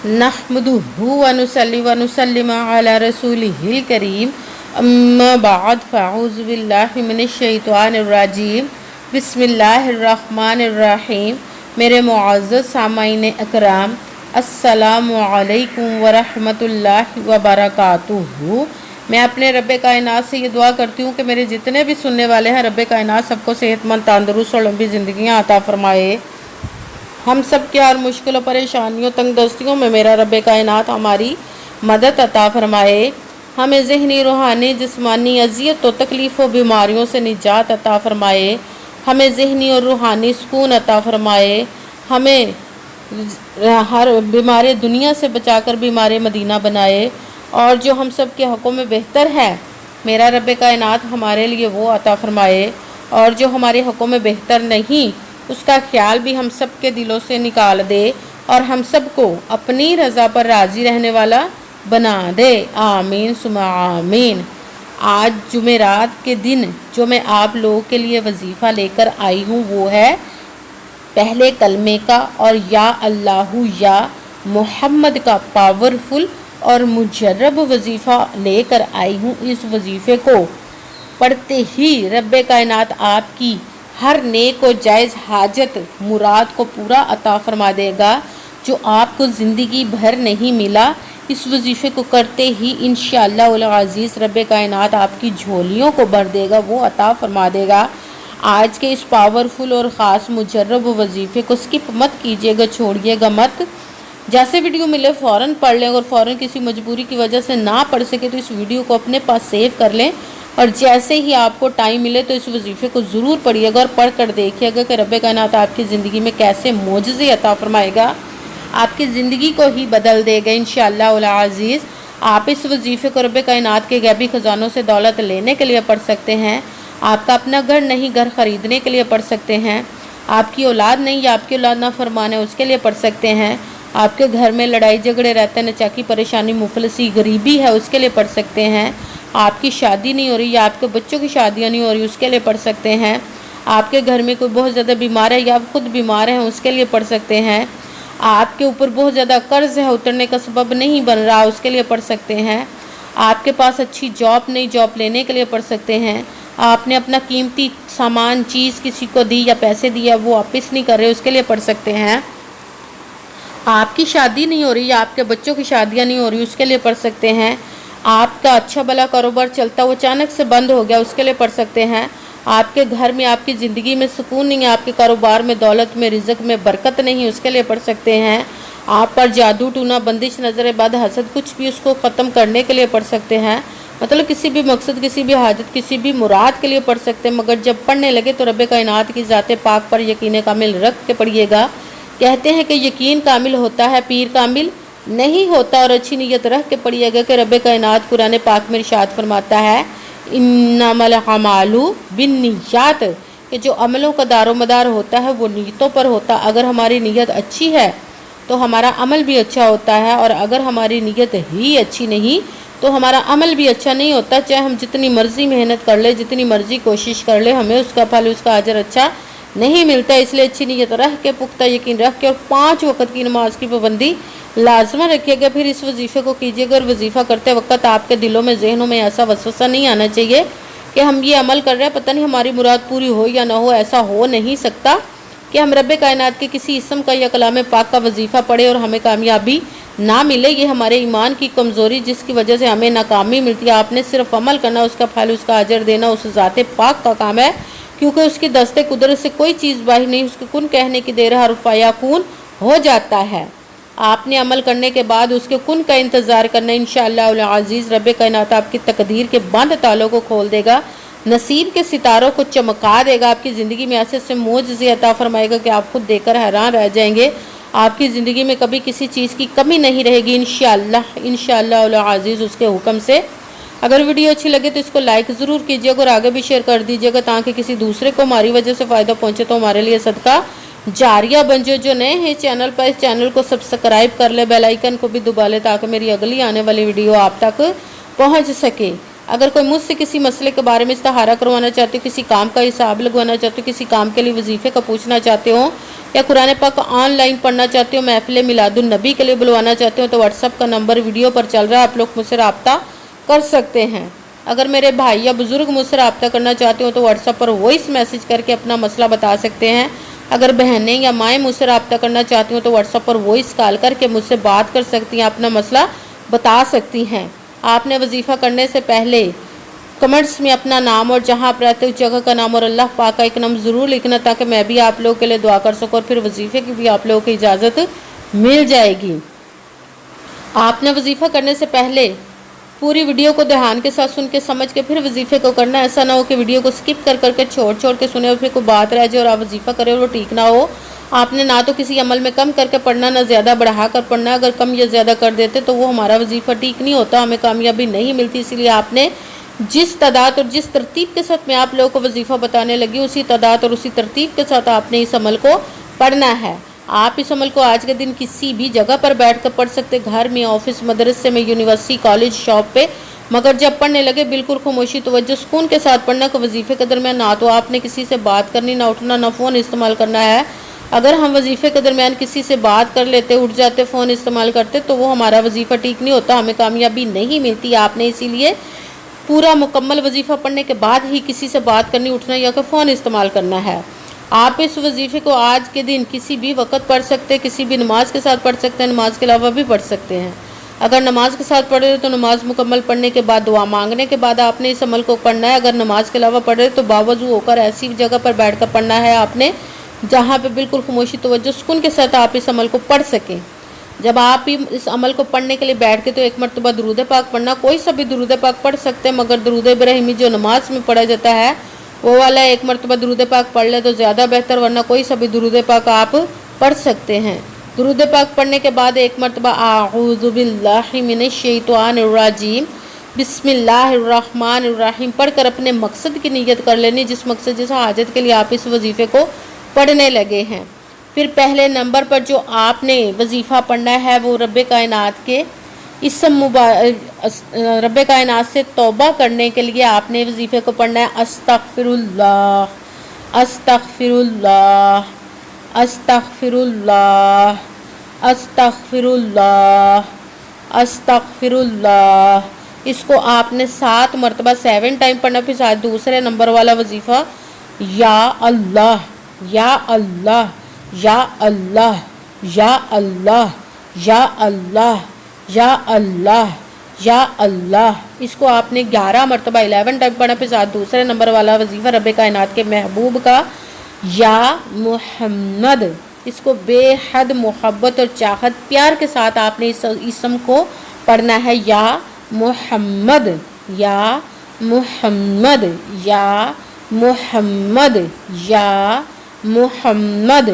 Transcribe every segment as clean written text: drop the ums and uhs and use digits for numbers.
नहमदुहु व नुसल्ली व नुसल्लिम अला रसूलिहिल करीम अम्मा बाद फ़अऊज़ु बिल्लाहि मिनश शैतानिर रजीम बिस्मिल्लाहिर रहमानिर रहीम। मेरे मुअज़्ज़ज़ सामाईन अकराम, अस्सलामु अलैकुम व रहमतुल्लाहि व बरकातुहू। मैं अपने रब्बे कायनात से ये दुआ करती हूँ कि मेरे जितने भी सुनने वाले हैं रब्बे कायनात सबको सेहतमंद, तंदुरुस्त और लंबी ज़िंदगियाँ अता फरमाए। हम सब के हर मुश्किलों, परेशानियों, तंगदस्तियों में मेरा रब्बे कायनात हमारी मदद अता फरमाए। हमें ज़हनी, रूहानी, जिस्मानी अज़ियत और तकलीफ़ और बीमारियों से निजात अता फरमाए। हमें ज़हनी और रूहानी सुकून अता फरमाए। हमें हर बीमारी दुनिया से बचाकर बीमारी मदीना बनाए। और जो हम सब के हक़ों में बेहतर है मेरा रब्बे कायनात हमारे लिए वो अता फरमाए। और जो हमारे हक़ों में बेहतर नहीं उसका ख्याल भी हम सब के दिलों से निकाल दे और हम सबको अपनी रज़ा पर राज़ी रहने वाला बना दे। आमीन सुमा आमीन। आज जुमेरात के दिन जो मैं आप लोगों के लिए वजीफ़ा लेकर आई हूँ वो है पहले कलमे का और या अल्लाहु या मोहम्मद का पावरफुल और मुजर्रब वजीफ़ा लेकर आई हूँ। इस वजीफ़े को पढ़ते ही रब्बे कायनात आपकी हर नेक और जायज़ हाजत मुराद को पूरा अता फरमा देगा जो आपको ज़िंदगी भर नहीं मिला। इस वजीफ़े को करते ही इंशाअल्लाह उल अज़ीज़ रब्बे कायनात आपकी झोलियों को भर देगा, वो अता फरमा देगा। आज के इस पावरफुल और ख़ास मुजर्रब वजीफ़े को स्किप मत कीजिएगा, छोड़िएगा मत। जैसे वीडियो मिले फ़ौरन पढ़ लें और फ़ौरन किसी मजबूरी की वजह से ना पढ़ सके तो इस वीडियो को अपने पास सेव कर लें और जैसे ही आपको टाइम मिले तो इस वजीफ़े को ज़रूर पढ़िएगा और पढ़ कर देखिएगा कि रब्बे कायनात आपकी ज़िंदगी में कैसे मोजज़े अता फरमाएगा, आपकी ज़िंदगी को ही बदल देगा इंशाअल्लाह उल अज़ीज़। आप इस वजीफ़े को रब्बे कायनात के गैबी ख़जानों से दौलत लेने के लिए पढ़ सकते हैं। आपका अपना घर नहीं, घर ख़रीदने के लिए पढ़ सकते हैं। आपकी औलाद नहीं या आपकी औलाद ना फरमाने उसके लिए पढ़ सकते हैं। आपके घर में लड़ाई झगड़े रहते हैं, नचाकी परेशानी, मुफलसी, गरीबी है उसके लिए पढ़ सकते हैं। आपकी शादी नहीं हो रही या आपके बच्चों की शादियाँ नहीं हो रही उसके लिए पढ़ सकते हैं। आपके घर में कोई बहुत ज़्यादा बीमार है या आप खुद बीमार हैं उसके लिए पढ़ सकते हैं। आपके ऊपर बहुत ज़्यादा कर्ज है, उतरने का सबब नहीं बन रहा, उसके लिए पढ़ सकते हैं। आपके पास अच्छी जॉब नहीं, जॉब लेने के लिए पढ़ सकते हैं। आपने अपना कीमती सामान, चीज़ किसी को दी या पैसे दिया वो वापस नहीं कर रहे उसके लिए पढ़ सकते हैं। आपकी शादी नहीं हो रही या आपके बच्चों की शादियाँ नहीं हो रही उसके लिए पढ़ सकते हैं। आपका अच्छा भला कारोबार चलता वो अचानक से बंद हो गया उसके लिए पढ़ सकते हैं। आपके घर में, आपकी ज़िंदगी में सुकून नहीं है, आपके कारोबार में, दौलत में, रिज़्क में बरकत नहीं, उसके लिए पढ़ सकते हैं। आप पर जादू टूना, बंदिश, नज़र बद, हसद, कुछ भी उसको ख़त्म करने के लिए पढ़ सकते हैं। मतलब किसी भी मकसद, किसी भी हाजत, किसी भी मुराद के लिए पढ़ सकते हैं। मगर जब पढ़ने लगे तो रब्बे कायनात की ज़ाते पाक पर यकीन कामिल रख के पढ़िएगा। कहते हैं कि यकीन कामिल होता है, पीर कामिल नहीं होता। और अच्छी नीयत रख के पढ़िएगा कि रब्बे कायनात कुरान पाक में इरशाद फरमाता है इन्नमल अमालु बिन्नियात, कि जो अमलों का दारोमदार होता है वो नीयतों पर होता। अगर हमारी नीयत अच्छी है तो हमारा अमल भी अच्छा होता है और अगर हमारी नीयत ही अच्छी नहीं तो हमारा अमल भी अच्छा नहीं होता। चाहे हम जितनी मर्ज़ी मेहनत कर ले, जितनी मर्ज़ी कोशिश कर ले, हमें उसका फल, उसका अजर अच्छा नहीं मिलता। इसलिए अच्छी नीयत रख के, पुख्ता यकीन रख के और 5 वक्त की नमाज की पाबंदी लाजमा रखिएगा। फिर इस वजीफ़े को कीजिएगा और वजीफ़ा करते वक्त आपके दिलों में, जहनों में ऐसा वसवसा नहीं आना चाहिए कि हम ये अमल कर रहे हैं, पता नहीं हमारी मुराद पूरी हो या ना हो। ऐसा हो नहीं सकता कि हम रब्बे कायनात के किसी इसम का या कलाम पाक का वजीफ़ा पढ़े और हमें कामयाबी ना मिले। ये हमारे ईमान की कमज़ोरी जिसकी वजह से हमें नाकामी मिलती है। आपने सिर्फ अमल करना, उसका फल, उसका अजर देना उस ज़ाते पाक का काम है, क्योंकि उसकी दस्ते कुदरत से कोई चीज़ बाहर नहीं, उसके कुन कहने की देर हर फयाकून हो जाता है। आपने अमल करने के बाद उसके कुन का इंतज़ार करना। इंशाअल्लाह उल अज़ीज़ रब्बे कायनात आपकी तकदीर के बंद तालों को खोल देगा, नसीब के सितारों को चमका देगा, आपकी ज़िंदगी में ऐसे ऐसे मोजज़े अता फरमाएगा कि आप खुद देखकर हैरान रह जाएंगे। आपकी ज़िंदगी में कभी किसी चीज़ की कमी नहीं रहेगी इंशाअल्लाह उल अज़ीज़ उसके हुक्म से। अगर वीडियो अच्छी लगे तो इसको लाइक ज़रूर कीजिएगा और आगे भी शेयर कर दीजिएगा ताकि किसी दूसरे को हमारी वजह से फ़ायदा पहुँचे तो हमारे लिए सदका जारिया बन जाए। जो नए हैं चैनल पर, इस चैनल को सब्सक्राइब कर ले, बेल आइकन को भी दबा ले ताकि मेरी अगली आने वाली वीडियो आप तक पहुंच सके। اگر کوئی مجھ سے کسی مسئلے کے بارے میں استخارہ کروانا چاہتے ہو، کسی کام کا حساب لگوانا چاہتے ہو، کسی کام کے لیے وظیفے کا پوچھنا چاہتے ہو، یا قرآن پاک آن لائن پڑھنا چاہتے ہو، محفل میلاد النبی کے لیے بلوانا چاہتے ہو، تو واٹس ایپ کا نمبر ویڈیو پر چل رہا ہے، آپ لوگ مجھ سے رابطہ کر سکتے ہیں۔ اگر میرے بھائی یا بزرگ مجھ سے رابطہ کرنا چاہتے ہو تو واٹس ایپ پر وائس میسج کر کے اپنا مسئلہ بتا سکتے ہیں۔ اگر بہنیں یا مائیں مجھ سے رابطہ کرنا چاہتی ہوں تو واٹس ایپ پر وائس کال کر کے مجھ سے بات کر سکتی ہیں، اپنا مسئلہ بتا سکتی ہیں۔ آپ نے وظیفہ کرنے سے پہلے کمنٹس میں اپنا نام اور جہاں آپ رہتے اس جگہ کا نام اور اللہ پاک کا ایک نام ضرور لکھنا، تاکہ میں بھی آپ لوگوں کے لیے دعا کر سکوں، اور پھر وظیفے کی بھی آپ لوگوں کی اجازت مل جائے گی۔ آپ نے وظیفہ کرنے سے پہلے پوری ویڈیو کو دھیان کے ساتھ سن کے سمجھ کے پھر وظیفے کو کرنا۔ ایسا نہ ہو کہ ویڈیو کو سکپ کر کے چھوڑ کے سنے اور پھر کوئی بات رہ جائے اور آپ وظیفہ کریں اور وہ ٹھیک نہ ہو۔ آپ نے نہ تو کسی عمل میں کم کر کے پڑھنا، نہ زیادہ بڑھا کر پڑھنا۔ اگر کم یا زیادہ کر دیتے تو وہ ہمارا وظیفہ ٹھیک نہیں ہوتا، ہمیں کامیابی نہیں ملتی۔ اسی لیے آپ نے جس تعداد اور جس ترتیب کے ساتھ میں آپ لوگوں کو وظیفہ بتانے لگی، اسی تعداد اور اسی ترتیب کے ساتھ آپ نے اس عمل کو پڑھنا ہے۔ آپ اس عمل کو آج کے دن کسی بھی جگہ پر بیٹھ کر پڑھ سکتے، گھر میں، آفس، مدرسے میں، یونیورسٹی، کالج، شاپ پہ، مگر جب پڑھنے لگے بالکل خاموشی، توجہ، سکون کے ساتھ پڑھنا کہ وظیفے کے درمیان نہ تو آپ نے کسی سے بات کرنی، نہ اٹھنا، نہ فون استعمال کرنا ہے۔ اگر ہم وظیفے کے درمیان کسی سے بات کر لیتے، اٹھ جاتے، فون استعمال کرتے تو وہ ہمارا وظیفہ ٹھیک نہیں ہوتا، ہمیں کامیابی نہیں ملتی۔ آپ نے اسی لیے پورا مکمل وظیفہ پڑھنے کے بعد ہی کسی سے بات کرنی، اٹھنا یا کہ فون استعمال کرنا ہے۔ آپ اس وظیفے کو آج کے دن کسی بھی وقت پڑھ سکتے، کسی بھی نماز کے ساتھ پڑھ سکتے ہیں، نماز کے علاوہ بھی پڑھ سکتے ہیں۔ اگر نماز کے ساتھ پڑھ رہے تو نماز مکمل پڑھنے کے بعد دعا مانگنے کے بعد آپ نے اس عمل کو پڑھنا ہے۔ اگر نماز کے علاوہ پڑھ رہے تو باوضو ہو کر ایسی جگہ پر بیٹھ کر پڑھنا ہے آپ نے جہاں پہ بالکل خاموشی، توجہ، سکون کے ساتھ آپ اس عمل کو پڑھ سکیں۔ جب آپ اس عمل کو پڑھنے کے لیے بیٹھ کے تو ایک مرتبہ درود پاک پڑھنا، کوئی سا بھی درود پاک پڑھ سکتے ہیں، مگر درود ابراہیمی جو نماز میں پڑھا جاتا ہے وہ والا ایک مرتبہ درود پاک پڑھ لے تو زیادہ بہتر، ورنہ کوئی سا بھی درود پاک آپ پڑھ سکتے ہیں۔ درود پاک پڑھنے کے بعد ایک مرتبہ اعوذ باللہ من الشیطان الرجیم بسم اللہ الرحمن الرحیم پڑھ کر اپنے مقصد کی نیت کر لینی، جس مقصد جس حاجت کے لیے آپ اس وظیفے کو پڑھنے لگے ہیں۔ پھر پہلے نمبر پر جو آپ نے وظیفہ پڑھنا ہے وہ رب کائنات کے رب کائنات سے توبہ کرنے کے لیے آپ نے وظیفے کو پڑھنا ہے۔ استغفر اللہ، استغفر اللہ، استغفر اللہ، استغفر اللہ، استغفر اللہ۔ اس کو آپ نے 7 مرتبہ 7 ٹائم پڑھنا۔ پھر دوسرے نمبر والا وظیفہ یا اللہ، یا اللہ، یا اللہ، یا اللہ، یا اللہ، یا اللہ، یا اللہ، اس کو آپ نے 11 مرتبہ 11 ٹائم پڑھنا۔ پھر دوسرے نمبر والا وظیفہ رب کائنات کے محبوب کا یا محمد، اس کو بے حد محبت اور چاہت پیار کے ساتھ آپ نے اس اسم کو پڑھنا ہے۔ یا محمد، یا محمد، یا محمد، یا محمد،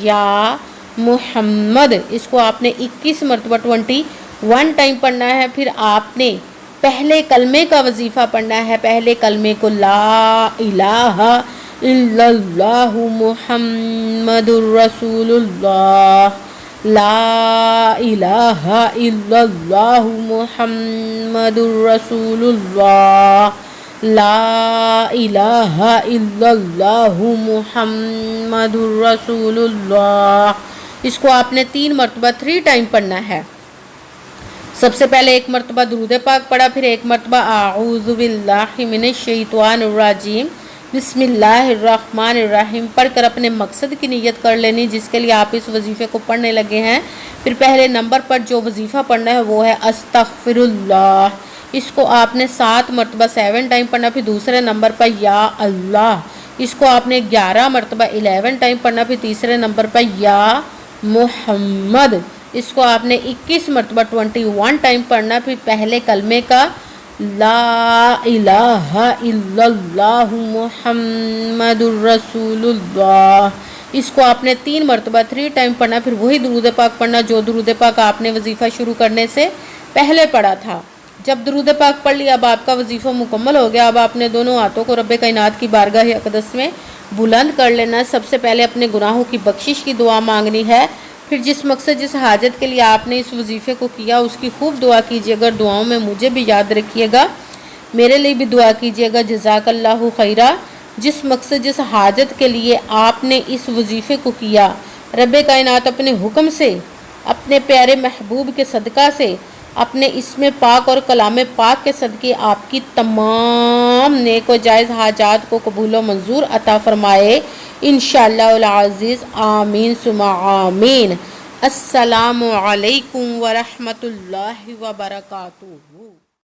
یا محمد، اس کو آپ نے 21 مرتبہ 21 ٹائم پڑھنا ہے۔ پھر آپ نے پہلے کلمے کا وظیفہ پڑھنا ہے۔ پہلے کلمے کو لا الہ الا اللہ محمد الرسول اللہ، لا الہ الا اللہ محمد الرسول اللہ، لا الہ الا اللہ محمد الرسول اللہ۔ اس کو آپ نے 3 مرتبہ 3 ٹائم پڑھنا ہے۔ سب سے پہلے ایک مرتبہ درود پاک پڑھا، پھر ایک مرتبہ اعوذ باللہ من الشیطان الرجیم بسم اللہ الرحمن الرحیم پڑھ کر اپنے مقصد کی نیت کر لینی جس کے لیے آپ اس وظیفے کو پڑھنے لگے ہیں۔ پھر پہلے نمبر پر جو وظیفہ پڑھنا ہے وہ ہے استغفر اللہ، اس کو آپ نے 7 مرتبہ 7 ٹائم پڑھنا۔ پھر دوسرے نمبر پر یا اللہ، اس کو آپ نے 11 مرتبہ 11 ٹائم پڑھنا۔ پھر تیسرے نمبر پر یا محمد، اس کو آپ نے 21 مرتبہ 21 ٹائم پڑھنا۔ پھر پہلے کلمے کا لا الہ الا اللہ محمد الرسول اللہ، اس کو آپ نے 3 مرتبہ 3 ٹائم پڑھنا۔ پھر وہی درود پاک پڑھنا جو درود پاک آپ نے وظیفہ شروع کرنے سے پہلے پڑھا تھا۔ جب درود پاک پڑھ لیا اب آپ کا وظیفہ مکمل ہو گیا۔ اب آپ نے دونوں ہاتھوں کو رب کائنات کی بارگاہ اقدس میں بلند کر لینا۔ سب سے پہلے اپنے گناہوں کی بخشش کی دعا مانگنی ہے۔ پھر جس مقصد جس حاجت کے لیے آپ نے اس وظیفے کو کیا اس کی خوب دعا کیجیے گا، دعاؤں میں مجھے بھی یاد رکھیے گا۔ میرے لیے بھی دعا کیجیے گا۔ جزاک اللہ خیرہ۔ جس مقصد جس حاجت کے لیے آپ نے اس وظیفے کو کیا، رب کائنات اپنے حکم سے، اپنے پیارے محبوب کے صدقہ سے، اپنے اسم پاک اور کلام پاک کے صدقے آپ کی تمام نیک و جائز حاجات کو قبول و منظور عطا فرمائے انشاءاللہ العزیز، آمین ثم آمین۔ السلام علیکم ورحمۃ اللہ وبرکاتہ۔